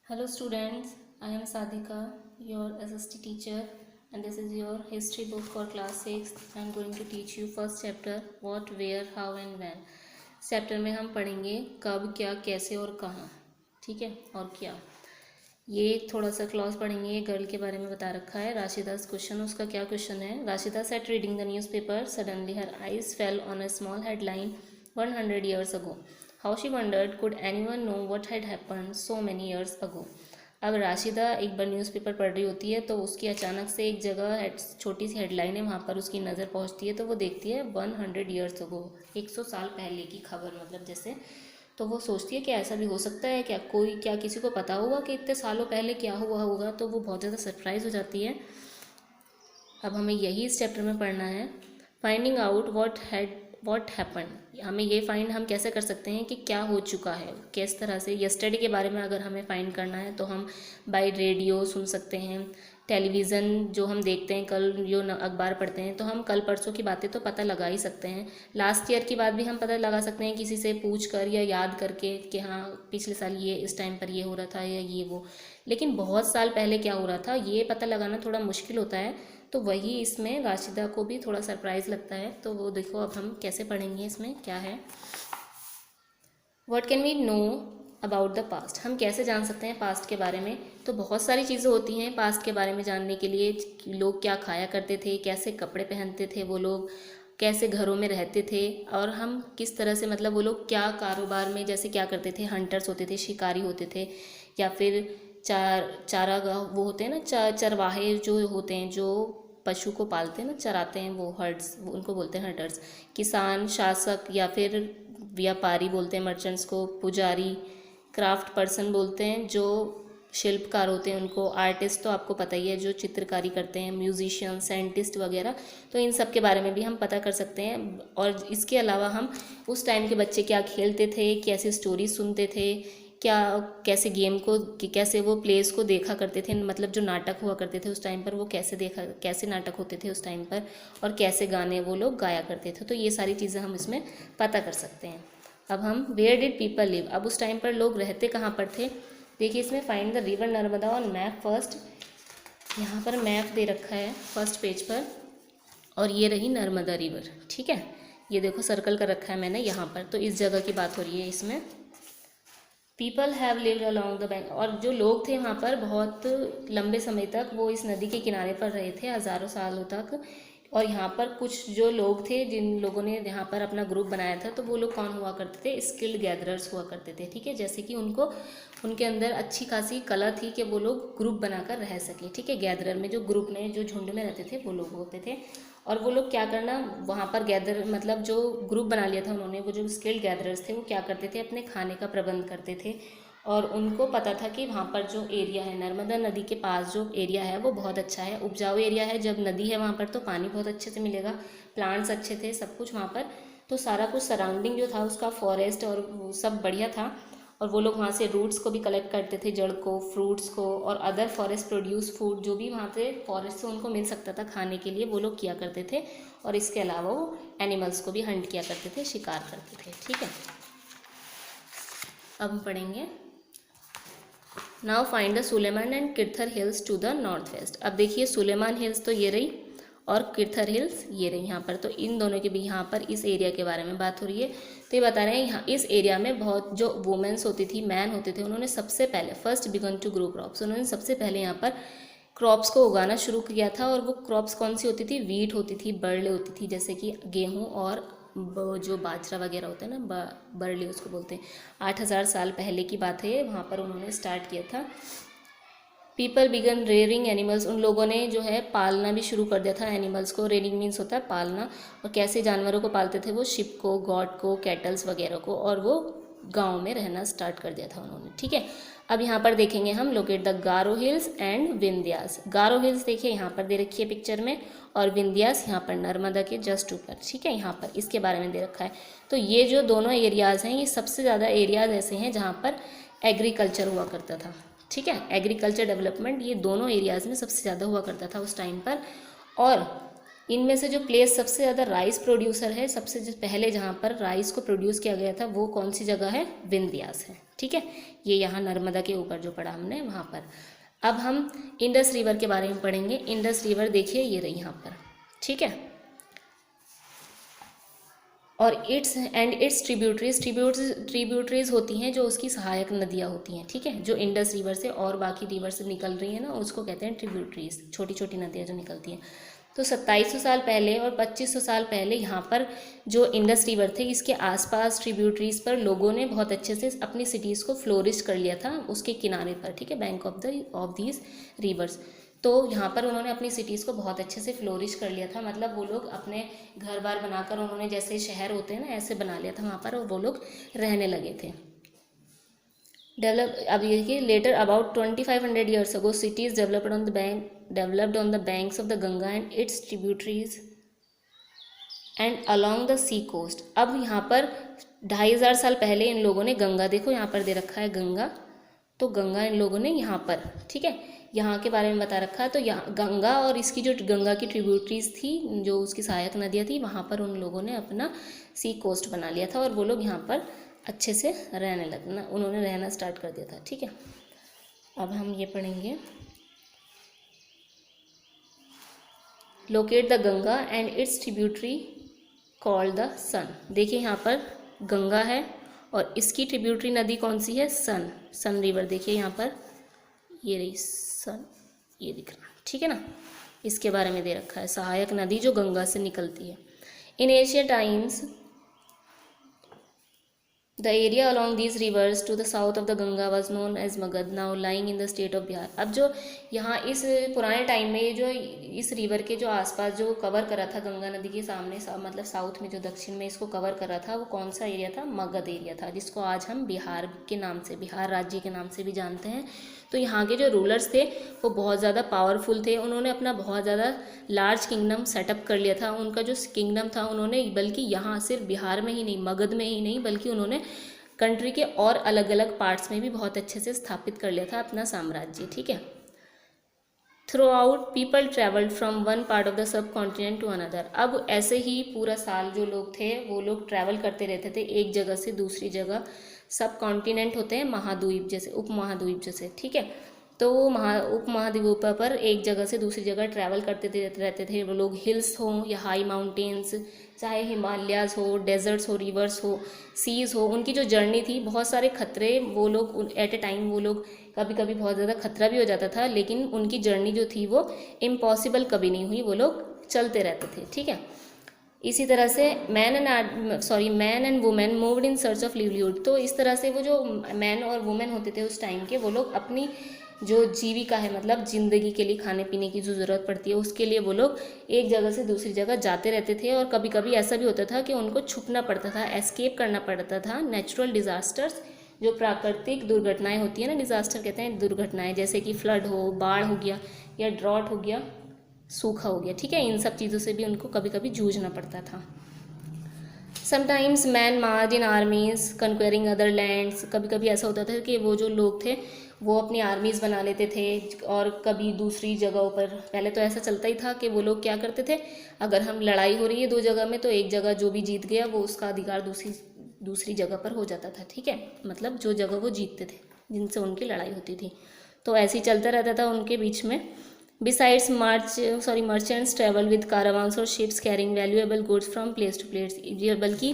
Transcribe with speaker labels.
Speaker 1: Hello students, I am Sadhika, your SST teacher, and this is your history book for class 6. I am going to teach you first chapter what, where, how and when. इस chapter में हम पढ़ेंगे कब, क्या, कैसे और कहाँ. ठीक है. और क्या, ये थोड़ा सा क्लॉज पढ़ेंगे. ये गर्ल के बारे में बता रखा है. राशिदास क्वेश्चन, उसका क्या क्वेश्चन है. Rashida SAT reading the newspaper, suddenly her eyes fell on a small headline 100 years ago. How she wondered, could anyone know what had happened so many years ago? अब राशिदा एक बार न्यूज़पेपर पढ़ रही होती है तो उसकी अचानक से एक जगह छोटी सी हेडलाइन है, वहाँ पर उसकी नज़र पहुँचती है तो वो देखती है 100 years ago, 100 साल पहले की खबर, मतलब जैसे. तो वो सोचती है कि ऐसा भी हो सकता है क्या, कोई क्या किसी को पता होगा कि इतने सालों पहले क्या हुआ होगा. तो वो बहुत ज़्यादा सरप्राइज हो जाती है. अब हमें यही इस चैप्टर में पढ़ना है. Finding out what happen. हमें ये फाइंड हम कैसे कर सकते हैं कि क्या हो चुका है, किस तरह से. यस्टरडे के बारे में अगर हमें फाइंड करना है तो हम बाय रेडियो सुन सकते हैं, टेलीविज़न जो हम देखते हैं, कल जो अखबार पढ़ते हैं तो हम कल परसों की बातें तो पता लगा ही सकते हैं. लास्ट ईयर की बात भी हम पता लगा सकते हैं किसी से पूछ कर या याद करके कि हाँ पिछले साल ये इस टाइम पर ये हो रहा था या ये वो. लेकिन बहुत साल पहले क्या हो रहा था ये पता लगाना थोड़ा मुश्किल होता है. तो वही इसमें राशिदा को भी थोड़ा सरप्राइज़ लगता है. तो वो देखो अब हम कैसे पढ़ेंगे, इसमें क्या है. What can we know about the past. हम कैसे जान सकते हैं पास्ट के बारे में. तो बहुत सारी चीज़ें होती हैं पास्ट के बारे में जानने के लिए. लोग क्या खाया करते थे, कैसे कपड़े पहनते थे वो लोग, कैसे घरों में रहते थे, और हम किस तरह से, मतलब वो लोग क्या कारोबार में जैसे क्या करते थे. हंटर्स होते थे, शिकारी होते थे, या फिर चारागाह वो होते हैं ना, चरवाहे जो होते हैं जो पशु को पालते हैं ना, चराते हैं, वो हर्ड्स, उनको बोलते हैं हर्डर्स. किसान, शासक या फिर व्यापारी बोलते हैं मर्चेंट्स को. पुजारी, क्राफ्ट पर्सन बोलते हैं जो शिल्पकार होते हैं उनको. आर्टिस्ट तो आपको पता ही है जो चित्रकारी करते हैं. म्यूजिशियन, साइंटिस्ट वगैरह. तो इन सब के बारे में भी हम पता कर सकते हैं. और इसके अलावा हम उस टाइम के बच्चे क्या खेलते थे, कैसी स्टोरी सुनते थे, क्या कैसे गेम को, कैसे वो प्लेस को देखा करते थे, मतलब जो नाटक हुआ करते थे उस टाइम पर वो कैसे नाटक होते थे उस टाइम पर, और कैसे गाने वो लोग गाया करते थे. तो ये सारी चीज़ें हम इसमें पता कर सकते हैं. अब हम वेयर डिड पीपल लिव. अब उस टाइम पर लोग रहते कहाँ पर थे. देखिए इसमें find the river Narmada on map first. यहाँ पर मैप दे रखा है फर्स्ट पेज पर, और ये रही नर्मदा रिवर. ठीक है, ये देखो सर्कल कर रखा है मैंने यहाँ पर. तो इस जगह की बात हो रही है इसमें. People have lived along the bank. और जो लोग थे वहाँ पर बहुत लंबे समय तक वो इस नदी के किनारे पर रहे थे, हज़ारों सालों तक. और यहाँ पर कुछ जो लोग थे जिन लोगों ने यहाँ पर अपना ग्रुप बनाया था, तो वो लोग कौन हुआ करते थे, स्किल्ड गैदरर्स हुआ करते थे. ठीक है, जैसे कि उनको उनके अंदर अच्छी खासी कला थी कि वो लोग ग्रुप बनाकर रह सकें. ठीक है, गैदरर में जो ग्रुप में जो झुंड में रहते थे वो लोग होते थे. और वो लोग क्या करना, वहाँ पर गैदर, मतलब जो ग्रुप बना लिया था उन्होंने, वो जो स्किल्ड गैदरर्स थे वो क्या करते थे, अपने खाने का प्रबंध करते थे. और उनको पता था कि वहाँ पर जो एरिया है, नर्मदा नदी के पास जो एरिया है वो बहुत अच्छा है, उपजाऊ एरिया है. जब नदी है वहाँ पर तो पानी बहुत अच्छे से मिलेगा, प्लांट्स अच्छे थे, सब कुछ वहाँ पर. तो सारा कुछ सराउंडिंग जो था उसका फॉरेस्ट और वो सब बढ़िया था. और वो लोग वहाँ से रूट्स को भी कलेक्ट करते थे, जड़ को, फ्रूट्स को, और अदर फॉरेस्ट प्रोड्यूस फूड जो भी वहाँ पे फॉरेस्ट से उनको मिल सकता था खाने के लिए, वो लोग किया करते थे. और इसके अलावा वो एनिमल्स को भी हंट किया करते थे, शिकार करते थे. ठीक है, अब हम पढ़ेंगे now find the Sulaiman and Kirthar hills to the north west. अब देखिए सुलेमान हिल्स तो ये रही और किरथर हिल्स ये रही यहाँ पर. तो इन दोनों के भी यहाँ पर इस एरिया के बारे में बात हो रही है. तो ये बता रहे हैं यहाँ इस एरिया में बहुत जो वुमेन्स होती थी, मैन होते थे, उन्होंने सबसे पहले first began to grow crops. उन्होंने सबसे पहले यहाँ पर क्रॉप्स को उगाना शुरू किया था. और वो क्रॉप्स कौन सी होती थी, वीट होती थी, बरले होती थी, जैसे कि गेहूँ और जो बाजरा वगैरह होता है ना, बरले उसको बोलते हैं. 8,000 साल पहले की बात है, वहाँ पर उन्होंने स्टार्ट किया था. People began rearing animals. उन लोगों ने जो है पालना भी शुरू कर दिया था एनिमल्स को. रेयरिंग मीन्स होता है पालना. और कैसे जानवरों को पालते थे वो, शिप को, गॉड को, कैटल्स वगैरह को. और वो गांव में रहना स्टार्ट कर दिया था उन्होंने. ठीक है, अब यहाँ पर देखेंगे हम locate the Garo hills and Vindhyas. Garo hills देखिए यहाँ पर दे रखी है पिक्चर में, और विंध्यास यहाँ पर नर्मदा के जस्ट ऊपर. ठीक है, यहाँ पर इसके बारे में दे रखा है. तो ये जो दोनों एरियाज़ हैं ये सबसे ज़्यादा एरियाज़ ऐसे हैं जहाँ पर एग्रीकल्चर हुआ करता था. ठीक है, एग्रीकल्चर डेवलपमेंट ये दोनों एरियाज़ में सबसे ज़्यादा हुआ करता था उस टाइम पर. और इनमें से जो प्लेस सबसे ज़्यादा राइस प्रोड्यूसर है, सबसे जो पहले जहाँ पर राइस को प्रोड्यूस किया गया था वो कौन सी जगह है? विंध्यास है। ठीक है, ये यहाँ नर्मदा के ऊपर जो पढ़ा हमने वहाँ पर। अब हम इंडस रिवर के बारे में पढ़ेंगे। इंडस रिवर देखिए ये रही यहाँ पर। ठीक है, और इट्स ट्रिब्यूटरीज होती हैं जो उसकी सहायक नदियाँ होती हैं। ठीक है, जो इंडस रिवर से और बाकी रिवर से निकल रही हैं ना, उसको कहते हैं ट्रिब्यूटरीज, छोटी छोटी नदियाँ जो निकलती हैं। तो 2700 साल पहले और 2500 साल पहले यहाँ पर जो इंडस रिवर थे, इसके आसपास ट्रिब्यूटरीज पर लोगों ने बहुत अच्छे से अपनी सिटीज़ को फ्लोरिश कर लिया था उसके किनारे पर। ठीक है, बैंक ऑफ दीज रिवर्स। तो यहाँ पर उन्होंने अपनी सिटीज़ को बहुत अच्छे से फ्लोरिश कर लिया था, मतलब वो लोग अपने घर बार बनाकर उन्होंने, जैसे शहर होते हैं ना, ऐसे बना लिया था वहाँ पर, और वो लोग रहने लगे थे। अब ये देखिए, later about 2500 years ago cities developed on the banks of the Ganga and its tributaries and along the sea coast. अब यहाँ पर 2500 साल पहले इन लोगों ने गंगा, देखो यहाँ पर दे रखा है गंगा, तो गंगा इन लोगों ने यहाँ पर, ठीक है, यहाँ के बारे में बता रखा है। तो यहाँ गंगा और इसकी जो गंगा की ट्रिब्यूटरीज थी, जो उसकी सहायक नदियाँ थी, वहाँ पर उन लोगों ने अपना सी कोस्ट बना लिया था और वो लोग यहाँ पर अच्छे से रहने लगना, उन्होंने रहना स्टार्ट कर दिया था। ठीक है, अब हम ये पढ़ेंगे, locate the Ganga and its tributary called the Son. देखिए यहाँ पर गंगा है और इसकी ट्रिब्यूटरी नदी कौन सी है? सन रिवर। देखिए यहाँ पर ये रही सन, ये दिख रहा, ठीक है ना, इसके बारे में दे रखा है, सहायक नदी जो गंगा से निकलती है। In ancient times the area along these rivers to the south of the Ganga was known as Magadha, now lying in the state of Bihar. अब जो यहाँ इस पुराने टाइम में ये जो इस रिवर के जो आसपास जो कवर करा था गंगा नदी के सामने, मतलब साउथ में जो दक्षिण में इसको कवर करा था, वो कौन सा एरिया था? मगध एरिया था, जिसको आज हम बिहार के नाम से, बिहार राज्य के नाम से भी जानते हैं। तो यहाँ के जो रूलर्स थे वो बहुत ज़्यादा पावरफुल थे, उन्होंने अपना बहुत ज़्यादा लार्ज किंगडम सेटअप कर लिया था। उनका जो किंगडम था उन्होंने, बल्कि यहाँ सिर्फ बिहार में ही नहीं, मगध में ही नहीं, बल्कि उन्होंने कंट्री के और अलग अलग पार्ट्स में भी बहुत अच्छे से स्थापित कर लिया था अपना साम्राज्य। ठीक है, throughout people travelled from one part of the subcontinent to another. अब ऐसे ही पूरा साल जो लोग थे वो लोग ट्रैवल करते रहते थे एक जगह से दूसरी जगह। सब कॉन्टिनेंट होते हैं महाद्वीप जैसे, उपमहाद्वीप जैसे, ठीक है। तो वो उपमहाद्वीप पर एक जगह से दूसरी जगह ट्रैवल करते रहते थे वो लोग। हिल्स हो या हाई माउंटेन्स, चाहे हिमालयाज़ हो, डेजर्ट्स हो, रिवर्स हो, सीज़ हो, उनकी जो जर्नी थी, बहुत सारे खतरे वो लोग एट ए टाइम, वो लोग कभी कभी बहुत ज़्यादा खतरा भी हो जाता था, लेकिन उनकी जर्नी जो थी वो इम्पॉसिबल कभी नहीं हुई, वो लोग चलते रहते थे। ठीक है, इसी तरह से man and women moved in search of livelihood. तो इस तरह से वो जो मैन और वुमेन होते थे उस टाइम के, वो लोग अपनी जो जीविका है, मतलब ज़िंदगी के लिए खाने पीने की जो ज़रूरत पड़ती है उसके लिए वो लोग एक जगह से दूसरी जगह जाते रहते थे। और कभी कभी ऐसा भी होता था कि उनको छुपना पड़ता था, एस्केप करना पड़ता था नेचुरल डिज़ास्टर्स, जो प्राकृतिक दुर्घटनाएं होती है ना, डिज़ास्टर कहते हैं दुर्घटनाएं, जैसे कि फ्लड हो, बाढ़ हो गया, या ड्रॉट हो गया, सूखा हो गया। ठीक है, इन सब चीज़ों से भी उनको कभी कभी जूझना पड़ता था। समटाइम्स मैन मार्च इन आर्मीज कंक्वेरिंग अदर लैंड्स। कभी कभी ऐसा होता था कि वो जो लोग थे वो अपनी आर्मीज़ बना लेते थे और कभी दूसरी जगहों पर, पहले तो ऐसा चलता ही था कि वो लोग क्या करते थे, अगर हम लड़ाई हो रही है दो जगह में, तो एक जगह जो भी जीत गया वो उसका अधिकार दूसरी जगह पर हो जाता था। ठीक है, मतलब जो जगह वो जीतते थे, जिनसे उनकी लड़ाई होती थी, तो ऐसे ही चलता रहता था उनके बीच में। Besides merchants travel with caravans और ships carrying valuable goods from place to place। ये बल्कि